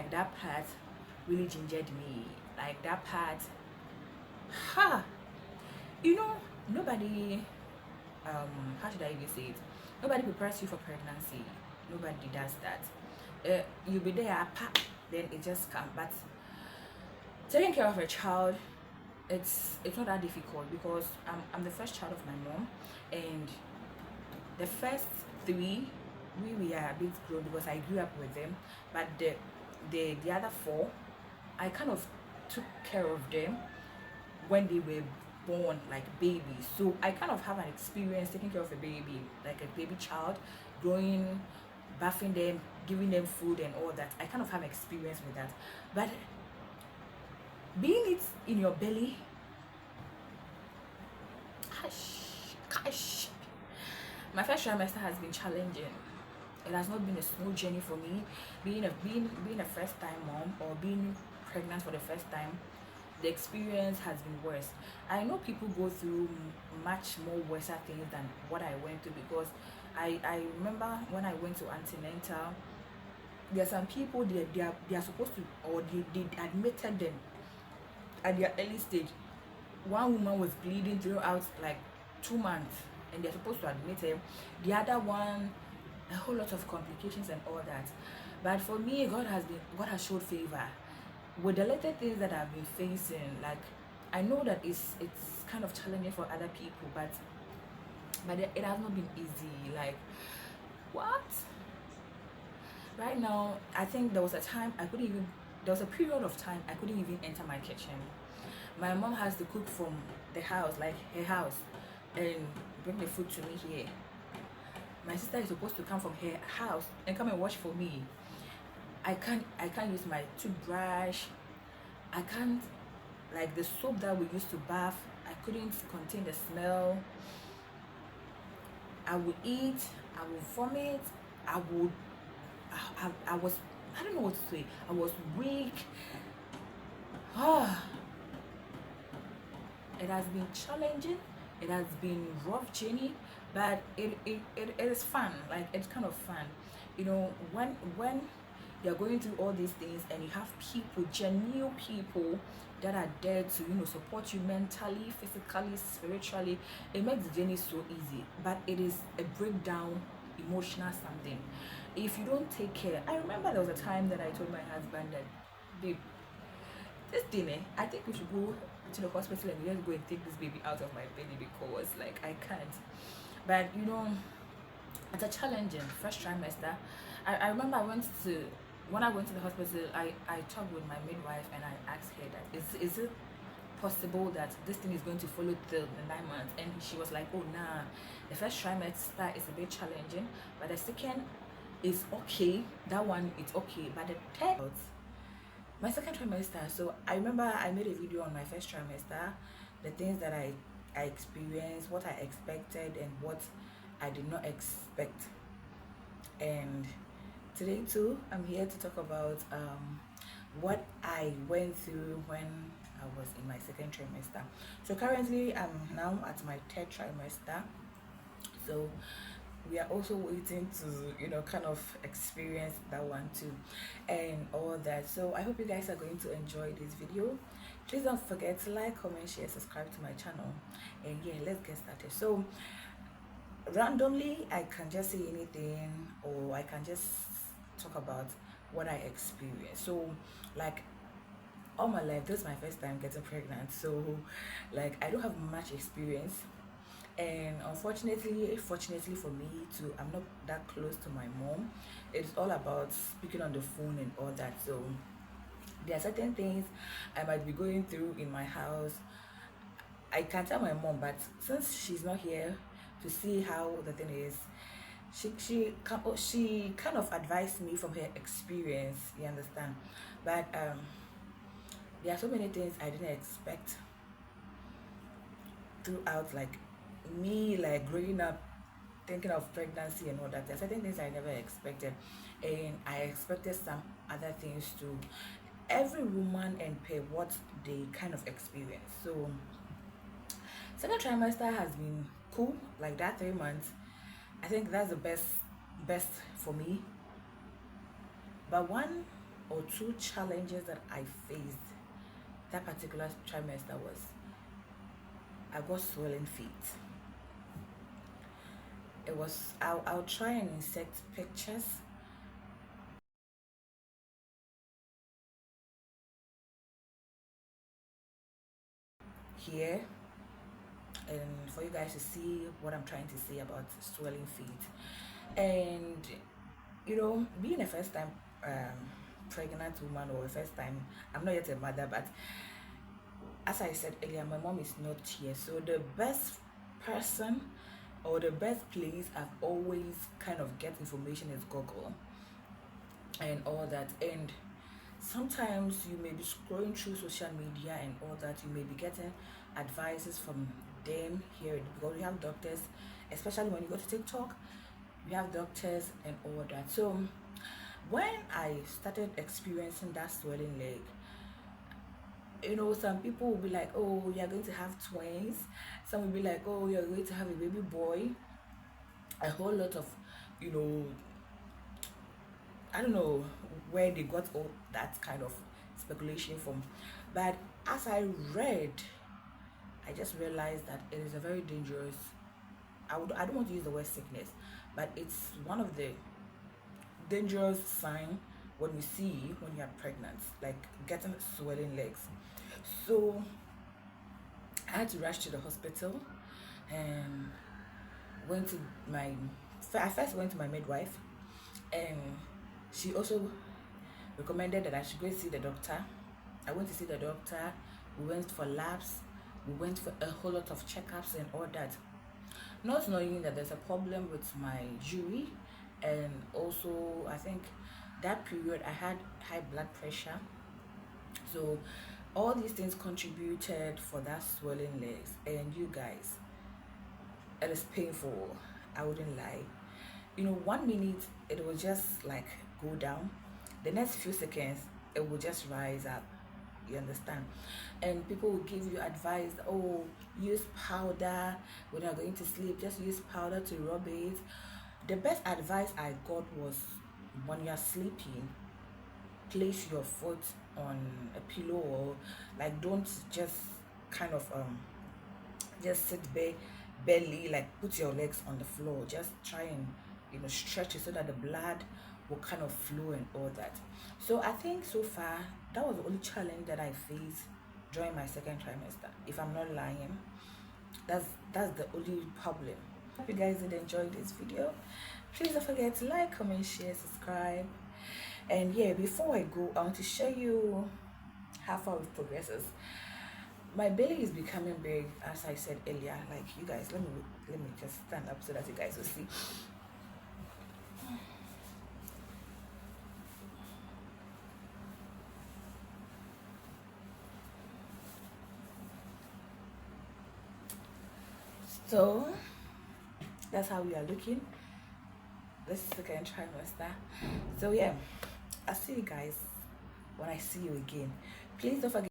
like that part really gingered me. Like that part, ha, you know, nobody, how should I even say it? Nobody prepares you for pregnancy. Nobody does that. You'll be there, pap, then it just comes. But taking care of a child, it's not that difficult because I'm the first child of my mom, and the first three we are a bit grown because I grew up with them, but the other four I kind of took care of them when they were born like babies. So I kind of have an experience taking care of a baby, like a baby child, growing, bathing them, giving them food and all that. I kind of have experience with that. But being it in your belly, gosh, my first trimester has been challenging. It has not been a smooth journey for me. Being a first time mom or being pregnant for the first time, the experience has been worse. I know people go through much more worse things than what I went through because I remember when I went to antenatal, there are some people they are supposed to, or they admitted them at their early stage. One woman was bleeding throughout like 2 months and they're supposed to admit him. The other one, a whole lot of complications and all that. But for me, God has showed favor with the little things that I've been facing. Like I know that it's kind of challenging for other people, but it has not been easy. Like what? Right now, I think there was a time I couldn't even. There was a period of time I couldn't even enter my kitchen. My mom has to cook from the house, like her house, and bring the food to me here. My sister is supposed to come from her house and come and wash for me. I can't use my toothbrush. I can't, like the soap that we used to bath, I couldn't contain the smell. I would eat, I would vomit, I was, I don't know what to say. I was weak. It has been challenging. It has been rough journey, but it is fun. Like it's kind of fun, you know, when you're going through all these things and you have people, genuine people that are there to, you know, support you mentally, physically, spiritually. It makes the journey so easy, but it is a breakdown, emotional something if you don't take care. I remember there was a time that I told my husband that, babe, this thing, I think we should go to the hospital and just go and take this baby out of my belly because like I can't. But you know, it's a challenging first trimester. I remember when I went to the hospital, I talked with my midwife and I asked her that is it possible that this thing is going to follow till the 9 months? And she was like, oh nah, the first trimester is a bit challenging, but the second is okay. That one it's okay, but the third, my second trimester. So I remember I made a video on my first trimester, the things that I experienced, what I expected and what I did not expect. And today too, I'm here to talk about what I went through when I was in my second trimester. So currently I'm now at my third trimester. So we are also waiting to, you know, kind of experience that one too and all that. So I hope you guys are going to enjoy this video. Please don't forget to like, comment, share, subscribe to my channel, and yeah, let's get started. So randomly I can just say anything or I can just talk about what I experienced. So like all my life, this is my first time getting pregnant, so like I don't have much experience. And unfortunately, fortunately for me too, I'm not that close to my mom. It's all about speaking on the phone and all that. So there are certain things I might be going through in my house. I can tell my mom, but since she's not here to see how the thing is, she kind of advised me from her experience, you understand. But there are so many things I didn't expect throughout, like me, like growing up thinking of pregnancy and all that. There are certain things I never expected, and I expected some other things too. Every woman and pay what they kind of experience. So second trimester has been cool, like that 3 months. I think that's the best for me. But one or two challenges that I faced that particular trimester was I got swollen feet. It was I'll try and insert pictures here and for you guys to see what I'm trying to say about swelling feet. And being a first time pregnant woman, or a first time, I'm not yet a mother, but as I said earlier, my mom is not here, so the best person or the best place I've always kind of get information is Google and all that. And sometimes you may be scrolling through social media and all that, you may be getting advices from them here, because we have doctors, especially when you go to TikTok, we have doctors and all that. So when I started experiencing that swelling leg, some people will be like, oh, you're going to have twins. Some will be like, oh, you're going to have a baby boy. A whole lot of, I don't know where they got all that kind of speculation from. But as I read, I just realized that it is a very dangerous, I don't want to use the word sickness, but it's one of the dangerous signs when you see when you are pregnant, like getting swelling legs. So I had to rush to the hospital and I first went to my midwife, and she also recommended that I should go see the doctor. I went to see the doctor. We went for labs. We went for a whole lot of checkups and all that, not knowing that there's a problem with my urine. And also I think that period I had high blood pressure, so all these things contributed for that swelling legs. And you guys, it is painful, I wouldn't lie. 1 minute it will just like go down, the next few seconds it will just rise up, you understand? And people will give you advice, oh, use powder when you're going to sleep, just use powder to rub it. The best advice I got was, when you're sleeping, place your foot on a pillow, or like don't just kind of just sit barely, like put your legs on the floor, just try and stretch it so that the blood will kind of flow and all that. So I think so far that was the only challenge that I faced during my second trimester, if I'm not lying. That's the only problem. Hope you guys did enjoy this video. Please don't forget to like, comment, share, subscribe. And yeah, before I go, I want to show you how far we've progresses. My belly is becoming big, as I said earlier. Like, you guys, let me just stand up so that you guys will see. So that's how we are looking this second trimester. So yeah, I'll see you guys when I see you again. Please don't forget